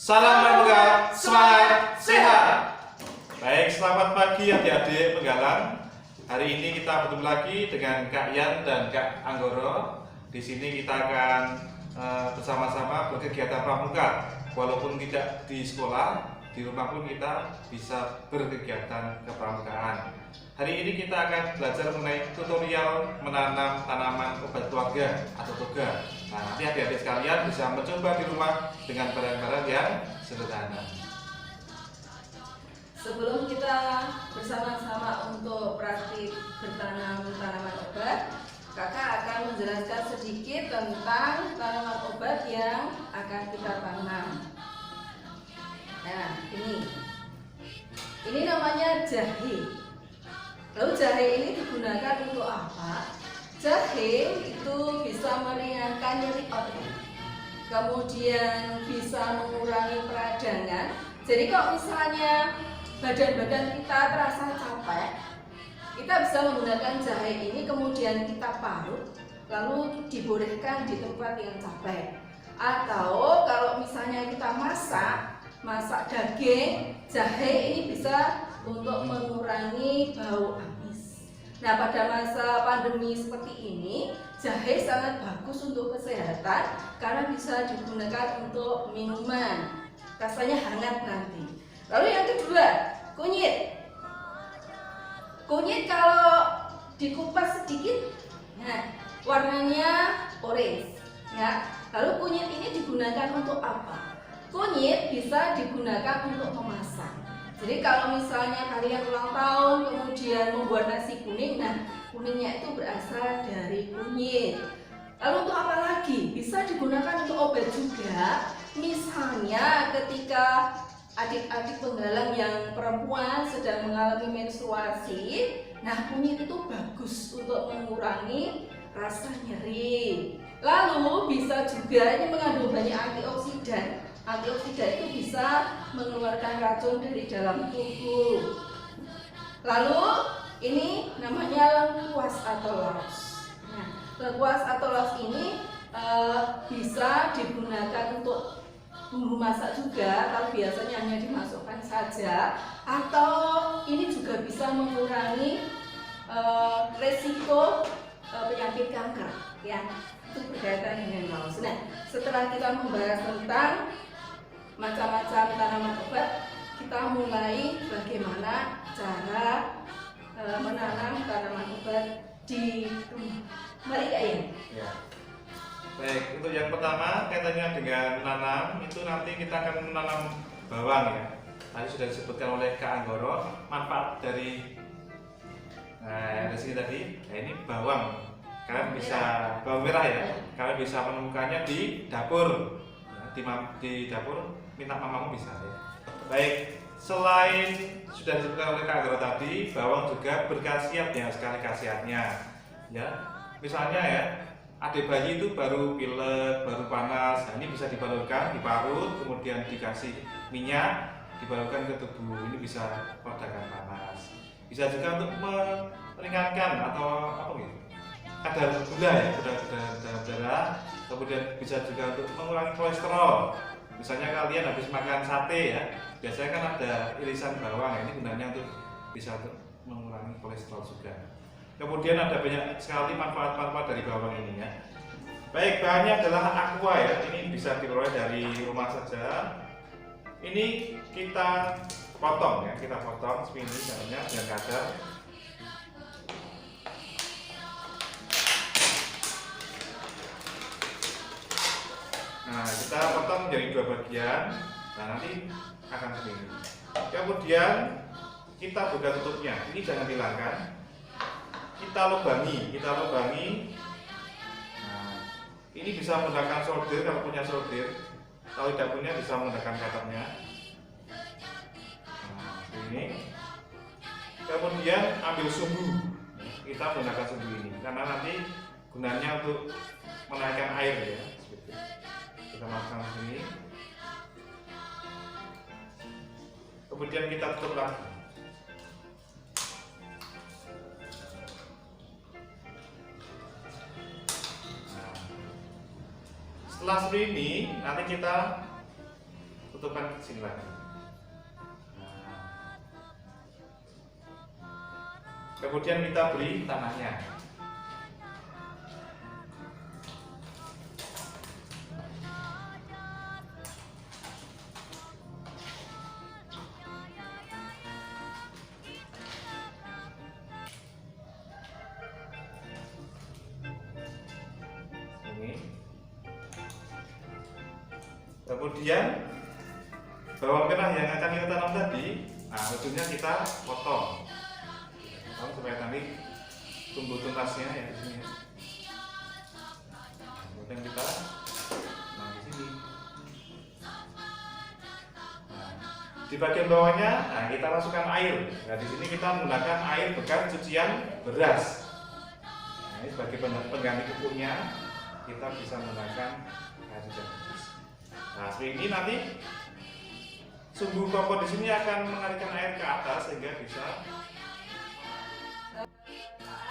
Salam pramuka, semangat, sehat. Baik, selamat pagi adik-adik Penggalang. Hari ini kita bertemu lagi dengan Kak Yan dan Kak Anggoro. Di sini kita akan bersama-sama berkegiatan pramuka. Walaupun tidak di sekolah, di rumah pun kita bisa berkegiatan kepramukaan. Hari ini kita akan belajar mengenai tutorial menanam tanaman obat keluarga atau toga. Nah, nanti adik-adik sekalian bisa mencoba di rumah dengan barang-barang yang sederhana. Sebelum kita bersama-sama untuk praktik bertanam tanaman obat, kakak akan menjelaskan sedikit tentang tanaman obat yang akan kita tanam. Nah, ini namanya jahe. Lalu jahe ini digunakan untuk apa? Jahe itu bisa meringankan nyeri otot, kemudian bisa mengurangi peradangan. Jadi kalau misalnya badan-badan kita terasa capek, kita bisa menggunakan jahe ini, kemudian kita parut, lalu dibolehkan di tempat yang capek. Atau kalau misalnya kita masak daging, jahe ini bisa untuk mengurangi bau amis. Nah, pada masa pandemi seperti ini, jahe sangat bagus untuk kesehatan karena bisa digunakan untuk minuman. Rasanya hangat nanti. Lalu yang kedua, kunyit. Kunyit kalau dikupas sedikit, nah, warnanya orange. Ya. Lalu kunyit ini digunakan untuk apa? Kunyit bisa digunakan untuk memasak. Jadi kalau misalnya kalian ulang tahun kemudian membuat nasi kuning, nah kuningnya itu berasal dari kunyit. Lalu untuk apa lagi? Bisa digunakan untuk obat juga. Misalnya ketika adik-adik penggalang yang perempuan sedang mengalami menstruasi, nah kunyit itu bagus untuk mengurangi rasa nyeri. Lalu bisa juga ini mengandung banyak antioksidan. Antioksidan itu bisa mengeluarkan racun dari dalam tubuh. Lalu ini namanya lengkuas atau laos. Nah, lengkuas atau laos ini bisa digunakan untuk bumbu masak juga, tapi biasanya hanya dimasukkan saja. Atau ini juga bisa mengurangi resiko penyakit kanker, ya. Itu berkaitan dengan laos. Nah, setelah kita membahas tentang macam-macam tanaman obat, kita mulai bagaimana cara menanam tanaman obat di rumah. Mari Kak Yan. Ya. Baik, untuk yang pertama kaitannya dengan menanam, itu nanti kita akan menanam bawang ya. Tadi sudah disebutkan oleh Kak Anggoro manfaat dari dari sini tadi. Nah, ini bawang. Kalian bisa bawang merah ya. Kalian bisa menemukannya di dapur. Di dapur minta mamamu bisa ya. Baik, selain sudah disebutkan oleh Kak Anggoro tadi, bawang juga berkhasiat ya, sekali khasiatnya. Ya, misalnya ya, adik bayi itu baru pilek, baru panas, nah ini bisa dibalurkan, diparut, kemudian dikasih minyak, dibalurkan ke tubuh, ini bisa meredakan panas. Bisa juga untuk meringankan atau apa gitu, kadar gula ya, kadar darah. Kemudian bisa juga untuk mengurangi kolesterol. Misalnya kalian habis makan sate ya, biasanya kan ada irisan bawang, ini gunanya untuk bisa untuk mengurangi kolesterol juga. Kemudian ada banyak sekali manfaat-manfaat dari bawang ini ya. Baik, bahannya adalah aqua ya. Ini bisa diperoleh dari rumah saja. Ini kita potong ya, kita potong seperti ini caranya dengan kadar. Nah, kita potong menjadi dua bagian. Nah, nanti akan seperti ini. Kemudian kita buka tutupnya. Ini jangan dihilangkan. Kita lubangi. Nah, ini bisa menggunakan solder kalau punya solder. Kalau tidak punya bisa menggunakan cutternya. Nah, ini. Kemudian ambil sumbu. Kita menggunakan sumbu ini karena nanti gunanya untuk menaikkan air ya. Seperti. Kita masukkan ke sini. Kemudian kita tutup lagi. Setelah seperti ini, nanti kita tutupkan ke sini lagi. Nah. Kemudian kita beri tanahnya. Kemudian bawang merah yang akan kita tanam tadi, nah ujungnya kita potong supaya nanti tumbuh tunasnya ya di sini. Kemudian kita di sini. Nah, di bagian bawahnya, nah kita masukkan air. Nah di sini kita menggunakan air bekas cucian beras. Nah, ini sebagai pengganti pupuknya, kita bisa menggunakan air cucian beras. Nah, seperti ini nanti sumbu kompos di sini akan mengalirkan air ke atas sehingga bisa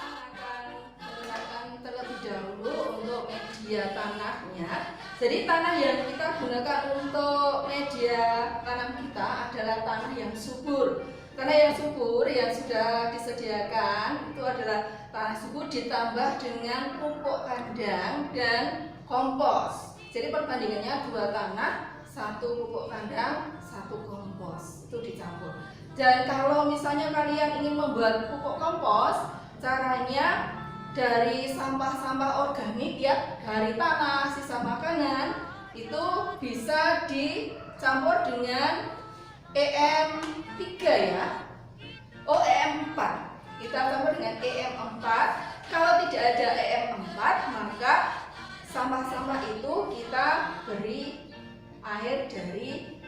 akan menggunakan terlebih dahulu untuk media tanahnya. Jadi tanah yang kita gunakan untuk media tanam kita adalah tanah yang subur. Tanah yang subur yang sudah disediakan itu adalah tanah subur ditambah dengan pupuk kandang dan kompos. Jadi perbandingannya 2 tanah, 1 pupuk kandang, 1 kompos, itu dicampur. Dan kalau misalnya kalian ingin membuat pupuk kompos, caranya dari sampah-sampah organik ya, dari tanah, sisa makanan, itu bisa dicampur dengan EM3 ya. Oh, EM4. Kita campur dengan EM4. Kalau tidak ada EM4, maka sampah-sampah itu kita beri air dari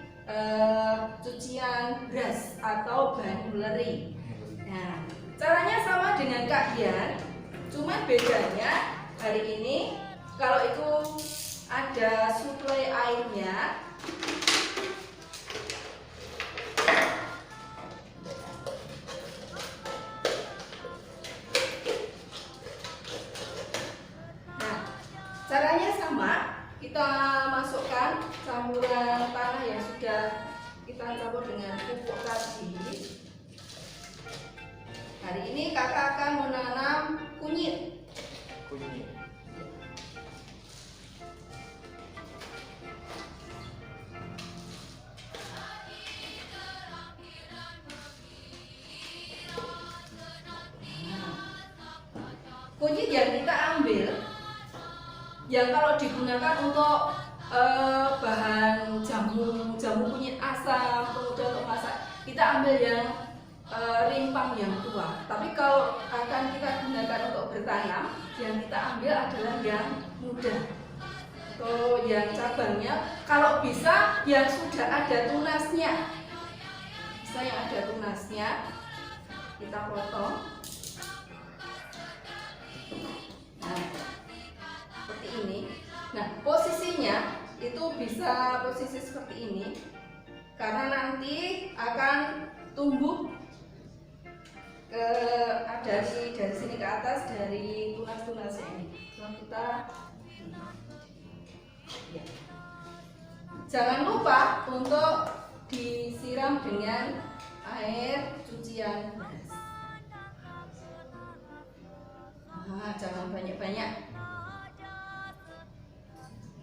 cucian beras atau banuleri. Nah, caranya sama dengan Kak Dian, cuma bedanya hari ini kalau itu ada suplai airnya. Caranya sama, kita masukkan campuran tanah yang sudah kita campur dengan pupuk tadi. Hari ini kakak akan menanam kunyit. Kunyit yang kita ambil, yang kalau digunakan untuk bahan jamu kunyit asam, kemudian untuk masak, kita ambil yang rimpang yang tua. Tapi kalau akan kita gunakan untuk bertanam, yang kita ambil adalah yang muda atau yang cabangnya. Kalau bisa yang sudah ada tunasnya, bisa yang ada tunasnya, kita potong. Nah, seperti ini. Nah, posisinya itu bisa posisi seperti ini karena nanti akan tumbuh ke dari sini ke atas dari tunas-tunasnya ini. Nah, kita ya. Jangan lupa untuk disiram dengan air cucian beras. Nah, jangan banyak-banyak.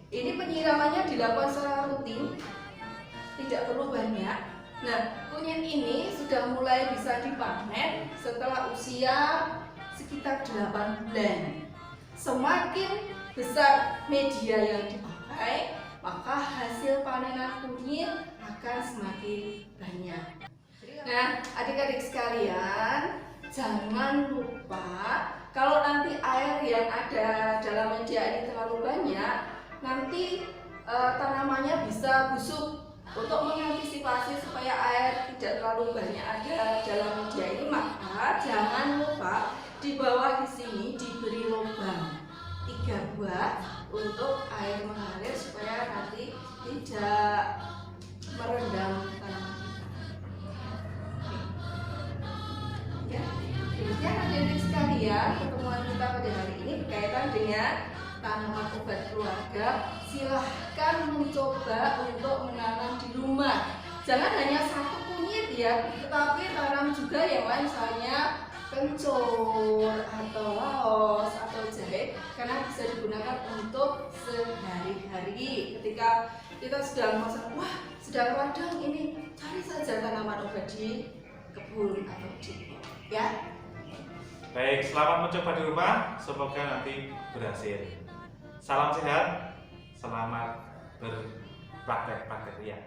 Ini penyiramannya dilakukan secara rutin, tidak perlu banyak. Nah, kunyit ini sudah mulai bisa dipanen setelah usia sekitar 8 bulan. Semakin besar media yang dipakai, maka hasil panenan kunyit akan semakin banyak. Nah, adik-adik sekalian, jangan lupa kalau nanti air yang ada dalam media ini terlalu banyak, nanti tanamannya bisa busuk. Untuk mengantisipasi supaya air tidak terlalu banyak ada dalam media ini, maka jangan lupa di bawah di sini diberi lubang 3 buah untuk air mengalir supaya nanti tidak merendam tanaman kita. Ya, demikian adik-adik sekalian, pertemuan kita pada hari ini berkaitan dengan tanaman obat keluarga, silahkan mencoba untuk menanam di rumah. Jangan hanya satu kunyit ya, tetapi tanam juga yang lain, misalnya kencur atau laos atau jahe, karena bisa digunakan untuk sehari-hari. Ketika kita sedang masak, wah sedang radang ini, cari saja tanaman obat di kebun atau di ya. Baik, selamat mencoba di rumah, semoga nanti berhasil. Salam sehat, selamat berpraktek-praktek ya.